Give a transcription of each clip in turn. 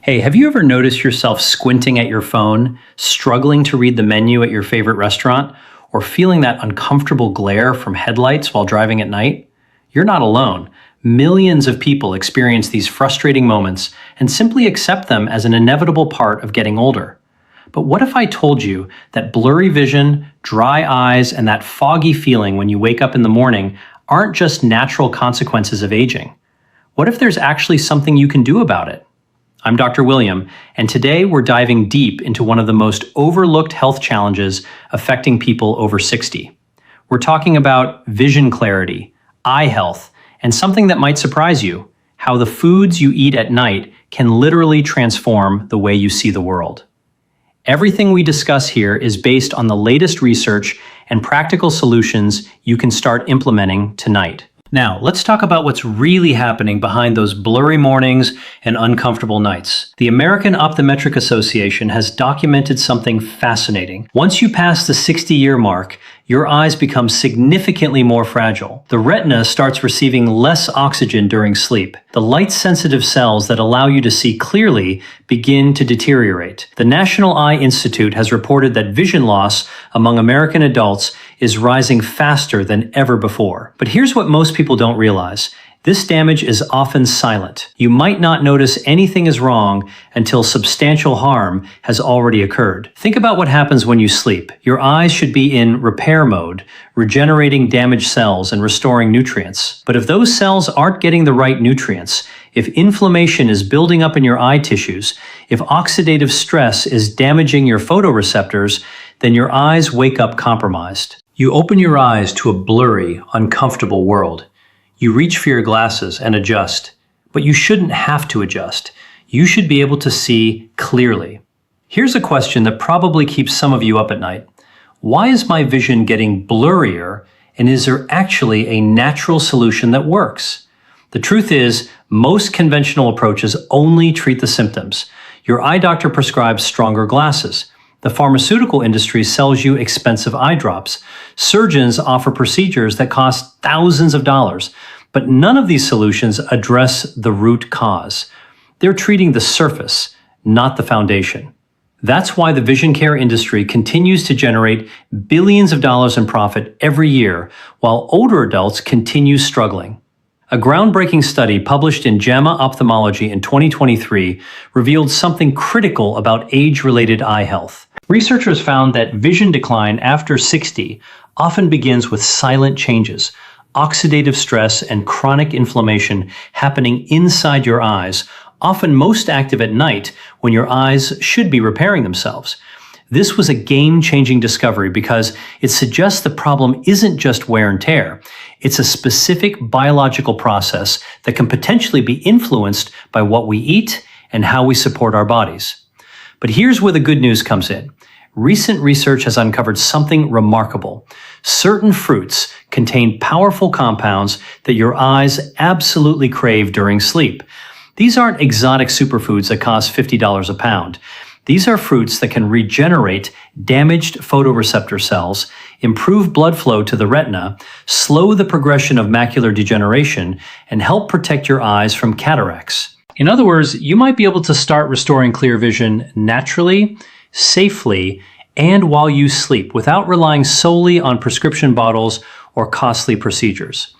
Hey, have you ever noticed yourself squinting at your phone, struggling to read the menu at your favorite restaurant, or feeling that uncomfortable glare from headlights while driving at night? You're not alone. Millions of people experience these frustrating moments and simply accept them as an inevitable part of getting older. But what if I told you that blurry vision, dry eyes, and that foggy feeling when you wake up in the morning aren't just natural consequences of aging? What if there's actually something you can do about it? I'm Dr. William, and today we're diving deep into one of the most overlooked health challenges affecting people over 60. We're talking about vision clarity, eye health, and something that might surprise you, how the foods you eat at night can literally transform the way you see the world. Everything we discuss here is based on the latest research and practical solutions you can start implementing tonight. Now, let's talk about what's really happening behind those blurry mornings and uncomfortable nights. The American Optometric Association has documented something fascinating. Once you pass the 60-year mark, your eyes become significantly more fragile. The retina starts receiving less oxygen during sleep. The light-sensitive cells that allow you to see clearly begin to deteriorate. The National Eye Institute has reported that vision loss among American adults is rising faster than ever before. But here's what most people don't realize. This damage is often silent. You might not notice anything is wrong until substantial harm has already occurred. Think about what happens when you sleep. Your eyes should be in repair mode, regenerating damaged cells and restoring nutrients. But if those cells aren't getting the right nutrients, if inflammation is building up in your eye tissues, if oxidative stress is damaging your photoreceptors, then your eyes wake up compromised. You open your eyes to a blurry, uncomfortable world. You reach for your glasses and adjust, but you shouldn't have to adjust. You should be able to see clearly. Here's a question that probably keeps some of you up at night. Why is my vision getting blurrier, and is there actually a natural solution that works? The truth is, most conventional approaches only treat the symptoms. Your eye doctor prescribes stronger glasses. The pharmaceutical industry sells you expensive eye drops. Surgeons offer procedures that cost thousands of dollars, but none of these solutions address the root cause. They're treating the surface, not the foundation. That's why the vision care industry continues to generate billions of dollars in profit every year, while older adults continue struggling. A groundbreaking study published in JAMA Ophthalmology in 2023 revealed something critical about age-related eye health. Researchers found that vision decline after 60 often begins with silent changes, oxidative stress and chronic inflammation happening inside your eyes, often most active at night when your eyes should be repairing themselves. This was a game-changing discovery because it suggests the problem isn't just wear and tear. It's a specific biological process that can potentially be influenced by what we eat and how we support our bodies. But here's where the good news comes in. Recent research has uncovered something remarkable. Certain fruits contain powerful compounds that your eyes absolutely crave during sleep. These aren't exotic superfoods that cost $50 a pound. These are fruits that can regenerate damaged photoreceptor cells, improve blood flow to the retina, slow the progression of macular degeneration, and help protect your eyes from cataracts. In other words, you might be able to start restoring clear vision naturally, safely, and while you sleep without relying solely on prescription bottles or costly procedures.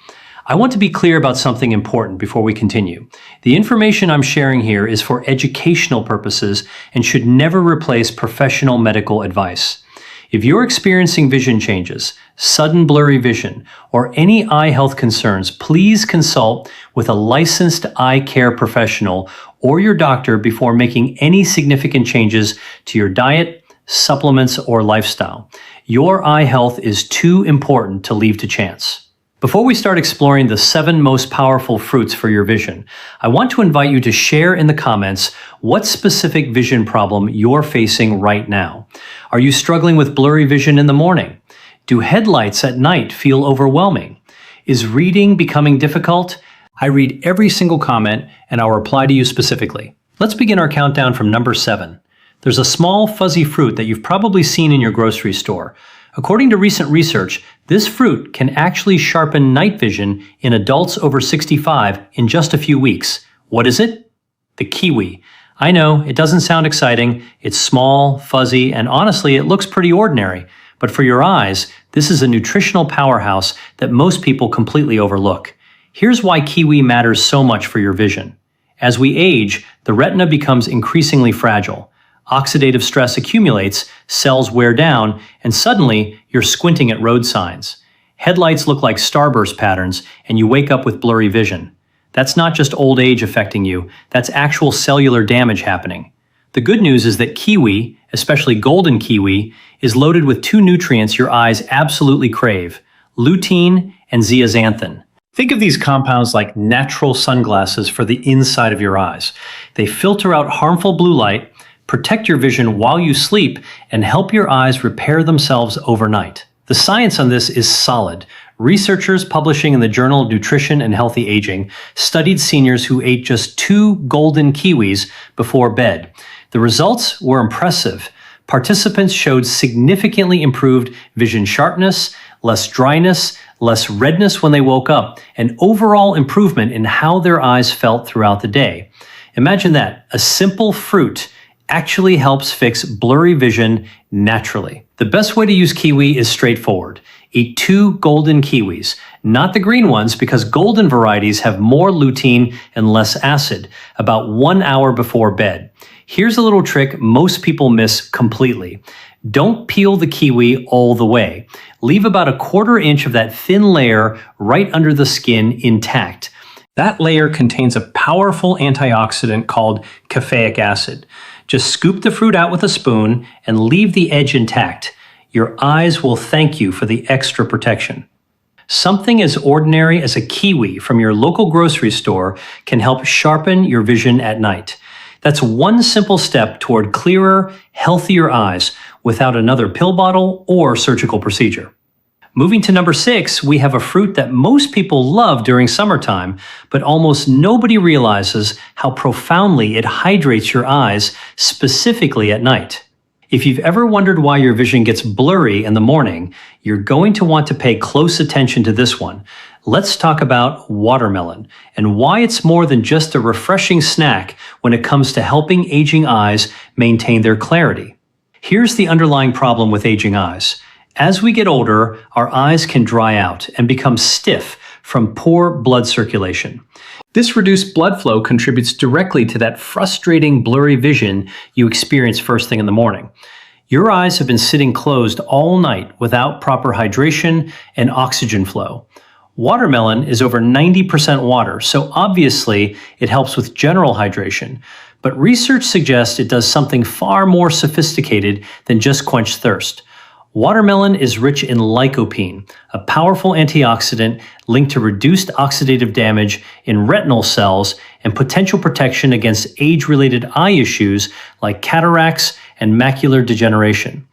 I want to be clear about something important before we continue. The information I'm sharing here is for educational purposes and should never replace professional medical advice. If you're experiencing vision changes, sudden blurry vision, or any eye health concerns, please consult with a licensed eye care professional or your doctor before making any significant changes to your diet, supplements, or lifestyle. Your eye health is too important to leave to chance. Before we start exploring the 7 most powerful fruits for your vision, I want to invite you to share in the comments what specific vision problem you're facing right now. Are you struggling with blurry vision in the morning? Do headlights at night feel overwhelming? Is reading becoming difficult? I read every single comment and I'll reply to you specifically. Let's begin our countdown from number 7. There's a small fuzzy fruit that you've probably seen in your grocery store. According to recent research, this fruit can actually sharpen night vision in adults over 65 in just a few weeks. What is it? The kiwi, I know, it doesn't sound exciting. It's small, fuzzy, and honestly, it looks pretty ordinary. But for your eyes, this is a nutritional powerhouse that most people completely overlook. Here's why Kiwi matters so much for your vision. As we age, the retina becomes increasingly fragile. Oxidative stress accumulates, cells wear down, and suddenly you're squinting at road signs. Headlights look like starburst patterns, and you wake up with blurry vision. That's not just old age affecting you, that's actual cellular damage happening. The good news is that kiwi, especially golden kiwi, is loaded with two nutrients your eyes absolutely crave: lutein and zeaxanthin. Think of these compounds like natural sunglasses for the inside of your eyes. They filter out harmful blue light, protect your vision while you sleep, and help your eyes repair themselves overnight. The science on this is solid. Researchers publishing in the Journal of Nutrition and Healthy Aging studied seniors who ate just 2 golden kiwis before bed. The results were impressive. Participants showed significantly improved vision sharpness, less dryness, less redness when they woke up, and overall improvement in how their eyes felt throughout the day. Imagine that, a simple fruit actually helps fix blurry vision naturally. The best way to use kiwi is straightforward. Eat 2 golden kiwis, not the green ones, because golden varieties have more lutein and less acid, about 1 hour before bed. Here's a little trick most people miss completely. Don't peel the kiwi all the way. Leave about a 1/4 inch of that thin layer right under the skin intact. That layer contains a powerful antioxidant called caffeic acid. Just scoop the fruit out with a spoon and leave the edge intact. Your eyes will thank you for the extra protection. Something as ordinary as a kiwi from your local grocery store can help sharpen your vision at night. That's one simple step toward clearer, healthier eyes without another pill bottle or surgical procedure. Moving to number 6, we have a fruit that most people love during summertime, but almost nobody realizes how profoundly it hydrates your eyes, specifically at night. If you've ever wondered why your vision gets blurry in the morning, you're going to want to pay close attention to this one. Let's talk about watermelon and why it's more than just a refreshing snack when it comes to helping aging eyes maintain their clarity. Here's the underlying problem with aging eyes. As we get older, our eyes can dry out and become stiff from poor blood circulation. This reduced blood flow contributes directly to that frustrating blurry vision you experience first thing in the morning. Your eyes have been sitting closed all night without proper hydration and oxygen flow. Watermelon is over 90% water, so obviously it helps with general hydration. But research suggests it does something far more sophisticated than just quench thirst. Watermelon is rich in lycopene, a powerful antioxidant linked to reduced oxidative damage in retinal cells and potential protection against age-related eye issues like cataracts and macular degeneration.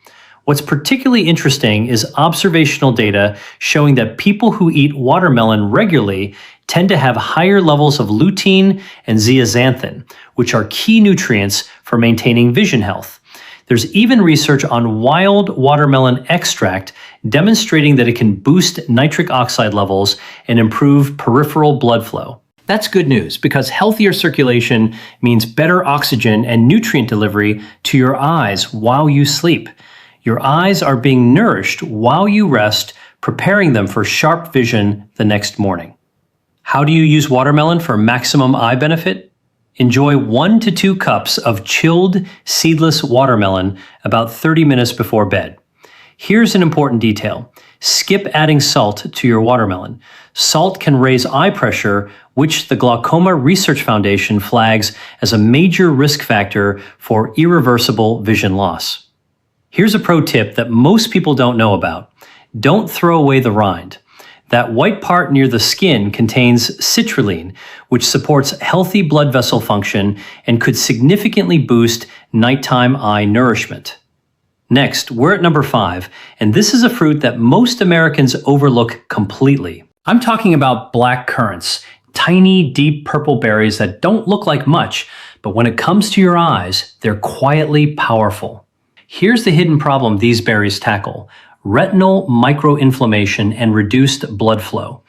What's particularly interesting is observational data showing that people who eat watermelon regularly tend to have higher levels of lutein and zeaxanthin, which are key nutrients for maintaining vision health. There's even research on wild watermelon extract demonstrating that it can boost nitric oxide levels and improve peripheral blood flow. That's good news because healthier circulation means better oxygen and nutrient delivery to your eyes while you sleep. Your eyes are being nourished while you rest, preparing them for sharp vision the next morning. How do you use watermelon for maximum eye benefit? Enjoy 1 to 2 cups of chilled, seedless watermelon about 30 minutes before bed. Here's an important detail. Skip adding salt to your watermelon. Salt can raise eye pressure, which the Glaucoma Research Foundation flags as a major risk factor for irreversible vision loss. Here's a pro tip that most people don't know about. Don't throw away the rind. That white part near the skin contains citrulline, which supports healthy blood vessel function and could significantly boost nighttime eye nourishment. Next, we're at number 5, and this is a fruit that most Americans overlook completely. I'm talking about black currants, tiny, deep purple berries that don't look like much, but when it comes to your eyes, they're quietly powerful. Here's the hidden problem these berries tackle: retinal microinflammation and reduced blood flow.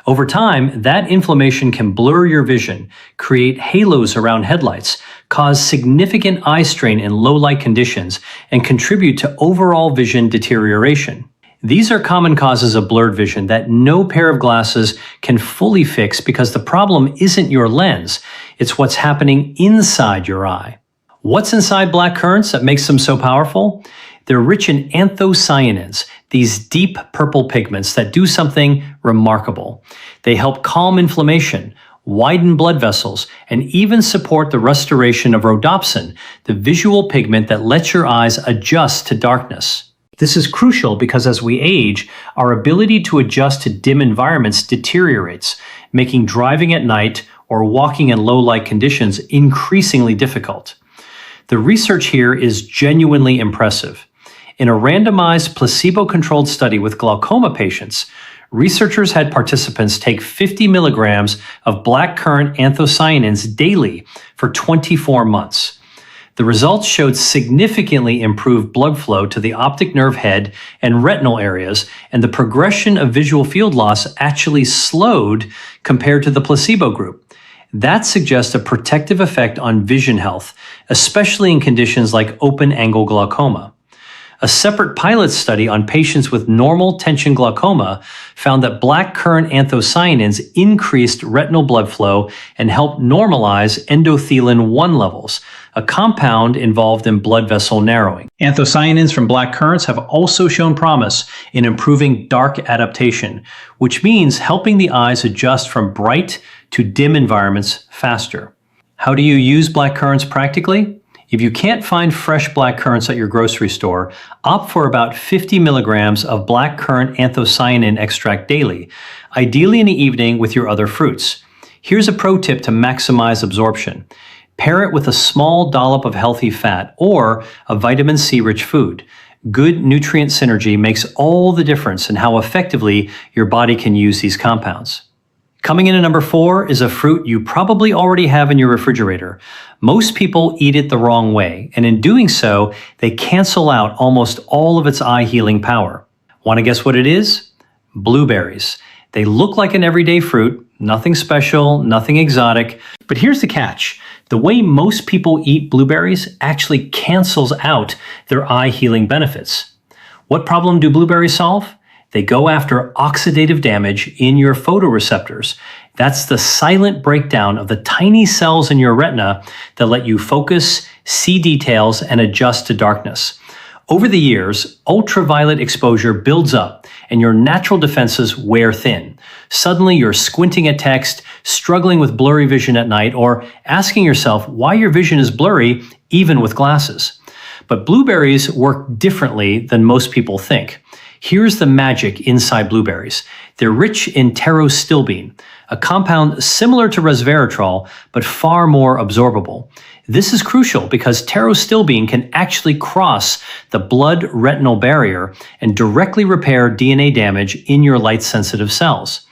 Over time, that inflammation can blur your vision, create halos around headlights, cause significant eye strain in low light conditions and contribute to overall vision deterioration. These are common causes of blurred vision that no pair of glasses can fully fix because the problem isn't your lens, it's what's happening inside your eye. What's inside black currants that makes them so powerful? They're rich in anthocyanins, these deep purple pigments that do something remarkable. They help calm inflammation, widen blood vessels, and even support the restoration of rhodopsin, the visual pigment that lets your eyes adjust to darkness. This is crucial because as we age, our ability to adjust to dim environments deteriorates, making driving at night or walking in low light conditions increasingly difficult. The research here is genuinely impressive. In a randomized placebo-controlled study with glaucoma patients, researchers had participants take 50 milligrams of blackcurrant anthocyanins daily for 24 months. The results showed significantly improved blood flow to the optic nerve head and retinal areas, and the progression of visual field loss actually slowed compared to the placebo group. That suggests a protective effect on vision health, especially in conditions like open-angle glaucoma. A separate pilot study on patients with normal tension glaucoma found that blackcurrant anthocyanins increased retinal blood flow and helped normalize endothelin-1 levels, a compound involved in blood vessel narrowing. Anthocyanins from black currants have also shown promise in improving dark adaptation, which means helping the eyes adjust from bright to dim environments faster. How do you use black currants practically? If you can't find fresh black currants at your grocery store, opt for about 50 milligrams of blackcurrant anthocyanin extract daily, ideally in the evening with your other fruits. Here's a pro tip to maximize absorption. Pair it with a small dollop of healthy fat or a vitamin C-rich food. Good nutrient synergy makes all the difference in how effectively your body can use these compounds. Coming in at number 4 is a fruit you probably already have in your refrigerator. Most people eat it the wrong way, and in doing so, they cancel out almost all of its eye-healing power. Want to guess what it is? Blueberries. They look like an everyday fruit, nothing special, nothing exotic, but here's the catch. The way most people eat blueberries actually cancels out their eye-healing benefits. What problem do blueberries solve? They go after oxidative damage in your photoreceptors. That's the silent breakdown of the tiny cells in your retina that let you focus, see details, and adjust to darkness. Over the years, ultraviolet exposure builds up and your natural defenses wear thin. Suddenly you're squinting at text, struggling with blurry vision at night, or asking yourself why your vision is blurry even with glasses. But blueberries work differently than most people think. Here's the magic inside blueberries. They're rich in pterostilbene, a compound similar to resveratrol, but far more absorbable. This is crucial because pterostilbene can actually cross the blood-retinal barrier and directly repair DNA damage in your light-sensitive cells.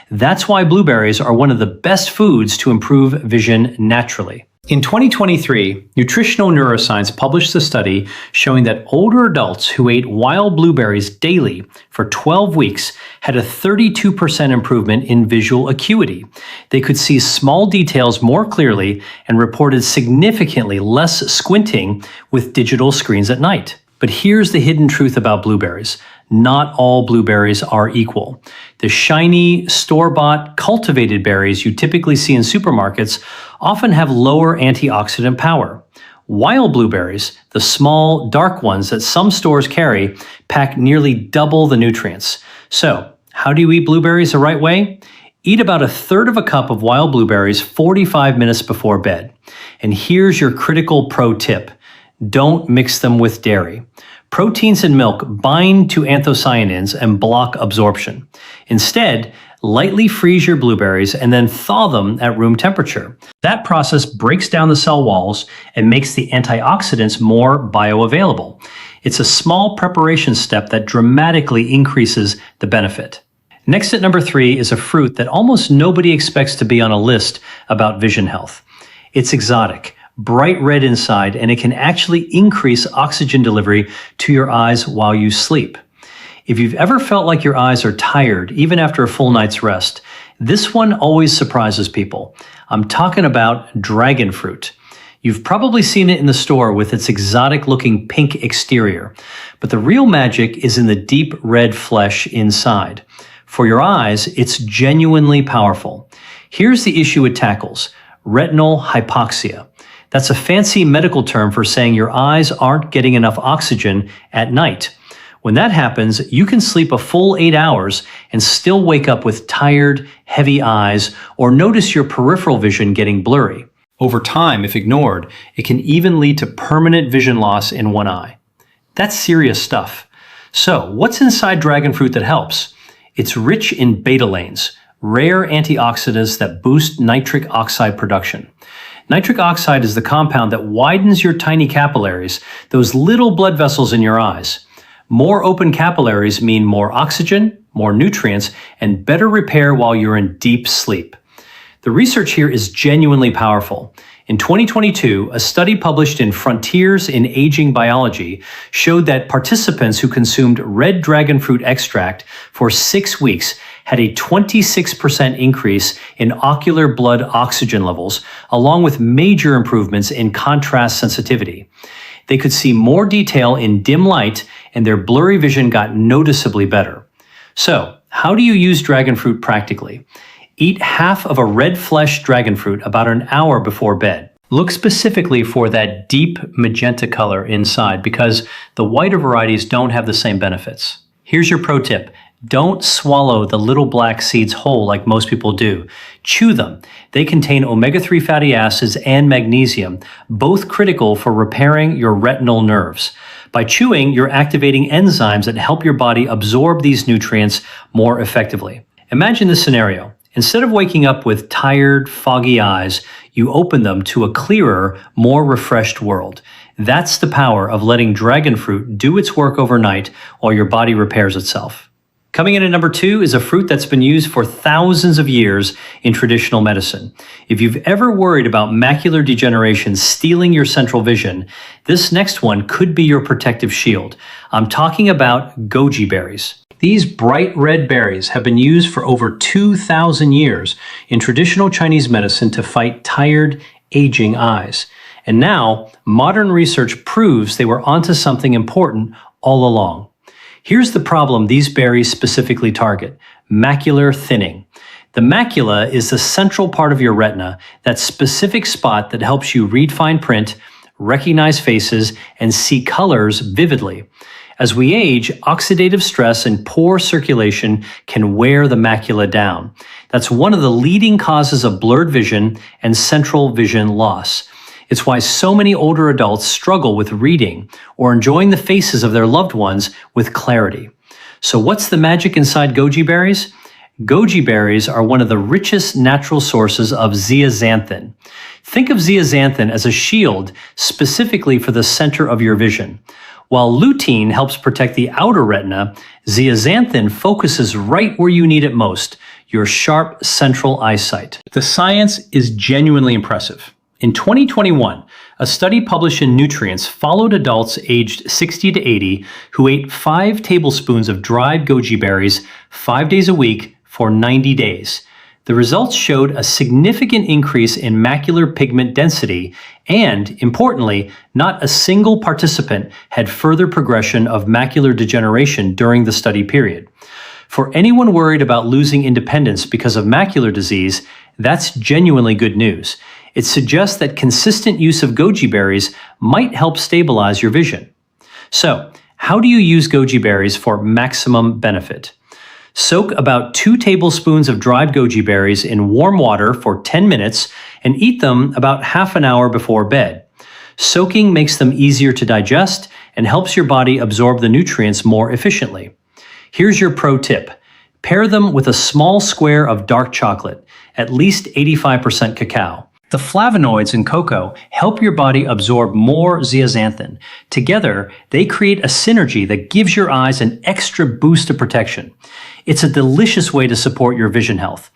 That's why blueberries are one of the best foods to improve vision naturally. In 2023, Nutritional Neuroscience published a study showing that older adults who ate wild blueberries daily for 12 weeks had a 32% improvement in visual acuity. They could see small details more clearly and reported significantly less squinting with digital screens at night. But here's the hidden truth about blueberries. Not all blueberries are equal. The shiny, store-bought, cultivated berries you typically see in supermarkets often have lower antioxidant power. Wild blueberries, the small, dark ones that some stores carry, pack nearly double the nutrients. So, how do you eat blueberries the right way? Eat about 1/3 of a cup of wild blueberries 45 minutes before bed. And here's your critical pro tip. Don't mix them with dairy. Proteins in milk bind to anthocyanins and block absorption. Instead, lightly freeze your blueberries and then thaw them at room temperature. That process breaks down the cell walls and makes the antioxidants more bioavailable. It's a small preparation step that dramatically increases the benefit. Next at number 3 is a fruit that almost nobody expects to be on a list about vision health. It's exotic, bright red inside, and it can actually increase oxygen delivery to your eyes while you sleep. If you've ever felt like your eyes are tired, even after a full night's rest, this one always surprises people. I'm talking about dragon fruit. You've probably seen it in the store with its exotic-looking pink exterior, but the real magic is in the deep red flesh inside. For your eyes, it's genuinely powerful. Here's the issue it tackles: retinal hypoxia. That's a fancy medical term for saying your eyes aren't getting enough oxygen at night. When that happens, you can sleep a full 8 hours and still wake up with tired, heavy eyes, or notice your peripheral vision getting blurry. Over time, if ignored, it can even lead to permanent vision loss in one eye. That's serious stuff. So, what's inside dragon fruit that helps? It's rich in betalains, rare antioxidants that boost nitric oxide production. Nitric oxide is the compound that widens your tiny capillaries, those little blood vessels in your eyes. More open capillaries mean more oxygen, more nutrients, and better repair while you're in deep sleep. The research here is genuinely powerful. In 2022, a study published in Frontiers in Aging Biology showed that participants who consumed red dragon fruit extract for 6 weeks had a 26% increase in ocular blood oxygen levels, along with major improvements in contrast sensitivity. They could see more detail in dim light, and their blurry vision got noticeably better. So, how do you use dragon fruit practically? Eat half of a red flesh dragon fruit about an hour before bed. Look specifically for that deep magenta color inside because the whiter varieties don't have the same benefits. Here's your pro tip. Don't swallow the little black seeds whole like most people do. Chew them. They contain omega-3 fatty acids and magnesium, both critical for repairing your retinal nerves. By chewing, you're activating enzymes that help your body absorb these nutrients more effectively. Imagine this scenario. Instead of waking up with tired, foggy eyes, you open them to a clearer, more refreshed world. That's the power of letting dragon fruit do its work overnight while your body repairs itself. Coming in at number 2 is a fruit that's been used for thousands of years in traditional medicine. If you've ever worried about macular degeneration stealing your central vision, this next one could be your protective shield. I'm talking about goji berries. These bright red berries have been used for over 2,000 years in traditional Chinese medicine to fight tired, aging eyes. And now, modern research proves they were onto something important all along. Here's the problem these berries specifically target: macular thinning. The macula is the central part of your retina, that specific spot that helps you read fine print, recognize faces, and see colors vividly. As we age, oxidative stress and poor circulation can wear the macula down. That's one of the leading causes of blurred vision and central vision loss. It's why so many older adults struggle with reading or enjoying the faces of their loved ones with clarity. So what's the magic inside goji berries? Goji berries are one of the richest natural sources of zeaxanthin. Think of zeaxanthin as a shield specifically for the center of your vision. While lutein helps protect the outer retina, zeaxanthin focuses right where you need it most, your sharp central eyesight. The science is genuinely impressive. In 2021, a study published in Nutrients followed adults aged 60 to 80 who ate 5 tablespoons of dried goji berries 5 days a week for 90 days. The results showed a significant increase in macular pigment density, and, importantly, not a single participant had further progression of macular degeneration during the study period. For anyone worried about losing independence because of macular disease, that's genuinely good news. It suggests that consistent use of goji berries might help stabilize your vision. So, how do you use goji berries for maximum benefit? Soak about 2 tablespoons of dried goji berries in warm water for 10 minutes and eat them about half an hour before bed. Soaking makes them easier to digest and helps your body absorb the nutrients more efficiently. Here's your pro tip. Pair them with a small square of dark chocolate, at least 85% cacao. The flavonoids in cocoa help your body absorb more zeaxanthin. Together, they create a synergy that gives your eyes an extra boost of protection. It's a delicious way to support your vision health.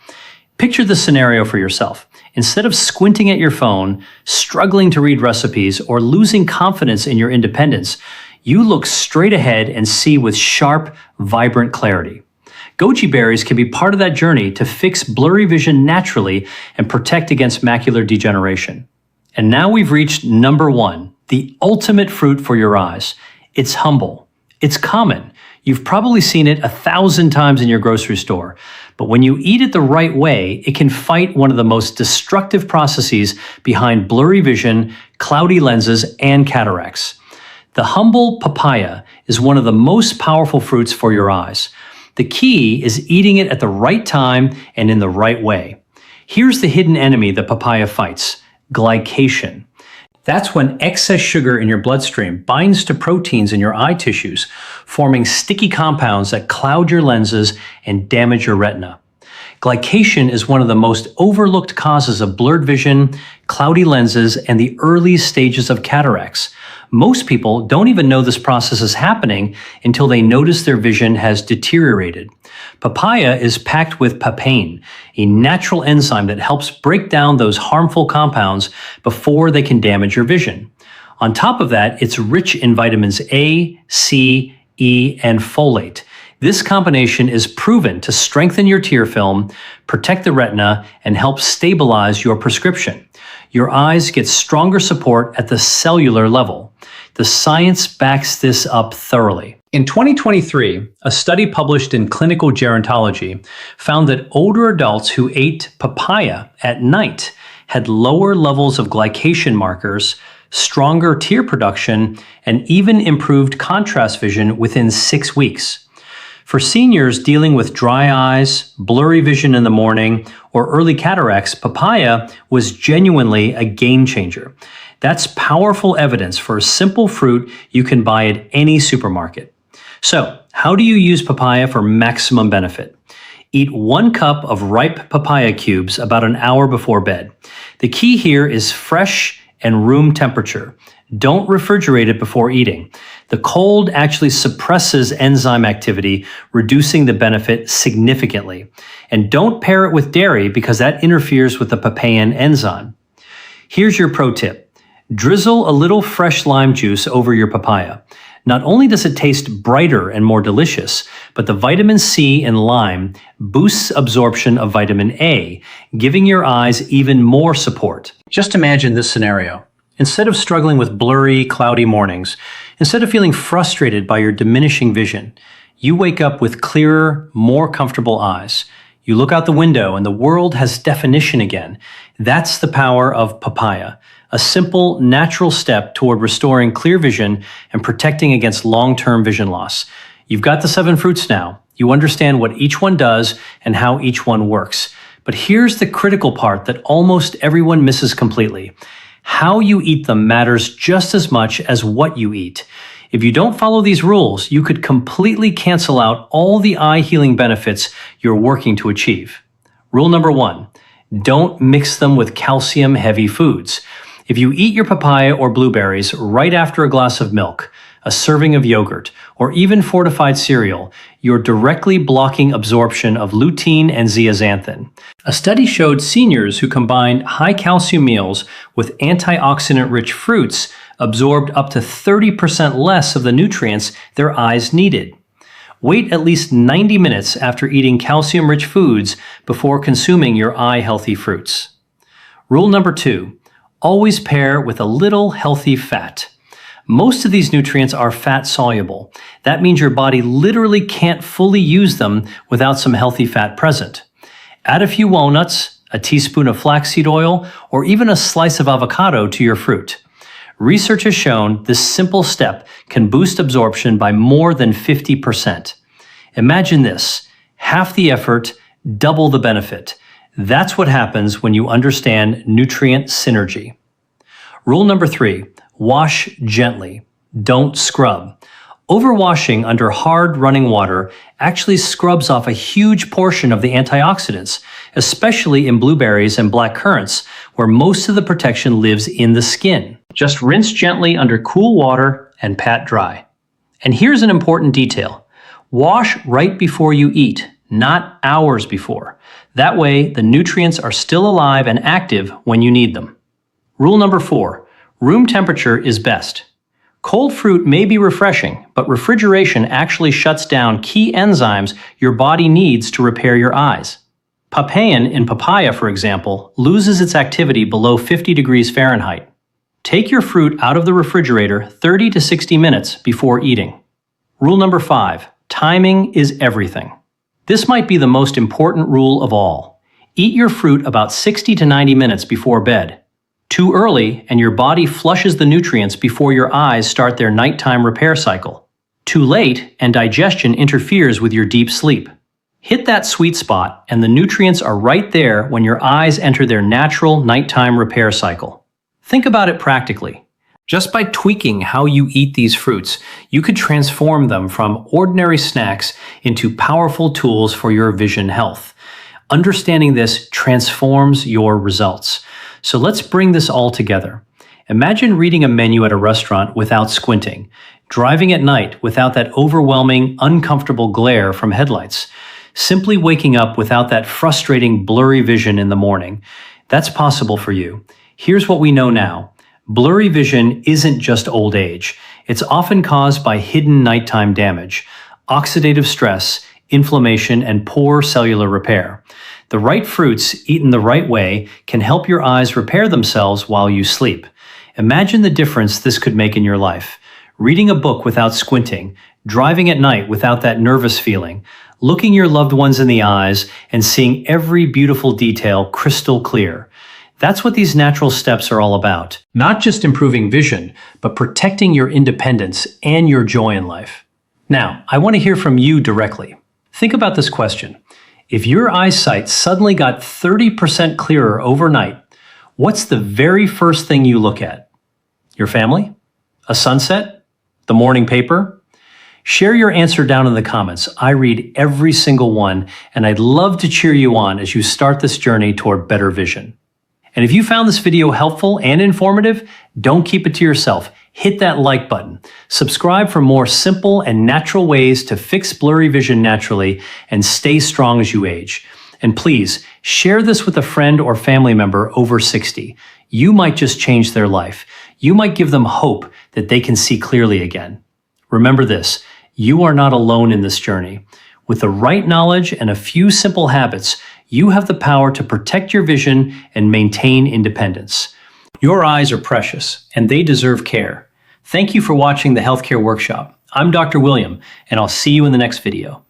Picture the scenario for yourself. Instead of squinting at your phone, struggling to read recipes, or losing confidence in your independence, you look straight ahead and see with sharp, vibrant clarity. Goji berries can be part of that journey to fix blurry vision naturally and protect against macular degeneration. And now we've reached number 1, the ultimate fruit for your eyes. It's humble. It's common. You've probably seen it 1,000 times in your grocery store. But when you eat it the right way, it can fight one of the most destructive processes behind blurry vision, cloudy lenses, and cataracts. The humble papaya is one of the most powerful fruits for your eyes. The key is eating it at the right time and in the right way. Here's the hidden enemy the papaya fights: glycation. That's when excess sugar in your bloodstream binds to proteins in your eye tissues, forming sticky compounds that cloud your lenses and damage your retina. Glycation is one of the most overlooked causes of blurred vision, cloudy lenses, and the early stages of cataracts. Most people don't even know this process is happening until they notice their vision has deteriorated. Papaya is packed with papain, a natural enzyme that helps break down those harmful compounds before they can damage your vision. On top of that, it's rich in vitamins A, C, E, and folate. This combination is proven to strengthen your tear film, protect the retina, and help stabilize your prescription. Your eyes get stronger support at the cellular level. The science backs this up thoroughly. In 2023, a study published in Clinical Gerontology found that older adults who ate papaya at night had lower levels of glycation markers, stronger tear production, and even improved contrast vision within 6 weeks. For seniors dealing with dry eyes, blurry vision in the morning, or early cataracts, papaya was genuinely a game changer. That's powerful evidence for a simple fruit you can buy at any supermarket. So, how do you use papaya for maximum benefit? Eat 1 cup of ripe papaya cubes about an hour before bed. The key here is fresh and room temperature. Don't refrigerate it before eating. The cold actually suppresses enzyme activity, reducing the benefit significantly. And don't pair it with dairy because that interferes with the papain enzyme. Here's your pro tip. Drizzle a little fresh lime juice over your papaya. Not only does it taste brighter and more delicious, but the vitamin C in lime boosts absorption of vitamin A, giving your eyes even more support. Just imagine this scenario. Instead of struggling with blurry, cloudy mornings, instead of feeling frustrated by your diminishing vision, you wake up with clearer, more comfortable eyes. You look out the window and the world has definition again. That's the power of papaya, a simple, natural step toward restoring clear vision and protecting against long-term vision loss. You've got the 7 fruits now. You understand what each one does and how each one works. But here's the critical part that almost everyone misses completely. How you eat them matters just as much as what you eat. If you don't follow these rules, you could completely cancel out all the eye healing benefits you're working to achieve. Rule number 1, don't mix them with calcium-heavy foods. If you eat your papaya or blueberries right after a glass of milk, a serving of yogurt, or even fortified cereal, you're directly blocking absorption of lutein and zeaxanthin. A study showed seniors who combined high-calcium meals with antioxidant-rich fruits absorbed up to 30% less of the nutrients their eyes needed. Wait at least 90 minutes after eating calcium-rich foods before consuming your eye-healthy fruits. Rule number 2, always pair with a little healthy fat. Most of these nutrients are fat-soluble. That means your body literally can't fully use them without some healthy fat present. Add a few walnuts, a teaspoon of flaxseed oil, or even a slice of avocado to your fruit. Research has shown this simple step can boost absorption by more than 50%. Imagine this: half the effort, double the benefit. That's what happens when you understand nutrient synergy. Rule number 3, wash gently. Don't scrub. Overwashing under hard running water actually scrubs off a huge portion of the antioxidants, especially in blueberries and black currants, where most of the protection lives in the skin. Just rinse gently under cool water and pat dry. And here's an important detail. Wash right before you eat, not hours before. That way, the nutrients are still alive and active when you need them. Rule number 4. Room temperature is best. Cold fruit may be refreshing, but refrigeration actually shuts down key enzymes your body needs to repair your eyes. Papain in papaya, for example, loses its activity below 50 degrees Fahrenheit. Take your fruit out of the refrigerator 30 to 60 minutes before eating. Rule number 5. Timing is everything. This might be the most important rule of all. Eat your fruit about 60 to 90 minutes before bed. Too early, and your body flushes the nutrients before your eyes start their nighttime repair cycle. Too late, and digestion interferes with your deep sleep. Hit that sweet spot, and the nutrients are right there when your eyes enter their natural nighttime repair cycle. Think about it practically. Just by tweaking how you eat these fruits, you could transform them from ordinary snacks into powerful tools for your vision health. Understanding this transforms your results. So let's bring this all together. Imagine reading a menu at a restaurant without squinting, driving at night without that overwhelming, uncomfortable glare from headlights, simply waking up without that frustrating, blurry vision in the morning. That's possible for you. Here's what we know now. Blurry vision isn't just old age. It's often caused by hidden nighttime damage, oxidative stress, inflammation, and poor cellular repair. The right fruits, eaten the right way, can help your eyes repair themselves while you sleep. Imagine the difference this could make in your life. Reading a book without squinting, driving at night without that nervous feeling, looking your loved ones in the eyes and seeing every beautiful detail crystal clear. That's what these natural steps are all about. Not just improving vision, but protecting your independence and your joy in life. Now, I want to hear from you directly. Think about this question. If your eyesight suddenly got 30% clearer overnight, what's the very first thing you look at? Your family? A sunset? The morning paper? Share your answer down in the comments. I read every single one, and I'd love to cheer you on as you start this journey toward better vision. And if you found this video helpful and informative, don't keep it to yourself. Hit that like button. Subscribe for more simple and natural ways to fix blurry vision naturally and stay strong as you age. And please, share this with a friend or family member over 60. You might just change their life. You might give them hope that they can see clearly again. Remember this, you are not alone in this journey. With the right knowledge and a few simple habits, you have the power to protect your vision and maintain independence. Your eyes are precious, and they deserve care. Thank you for watching the Healthcare Workshop. I'm Dr. William, and I'll see you in the next video.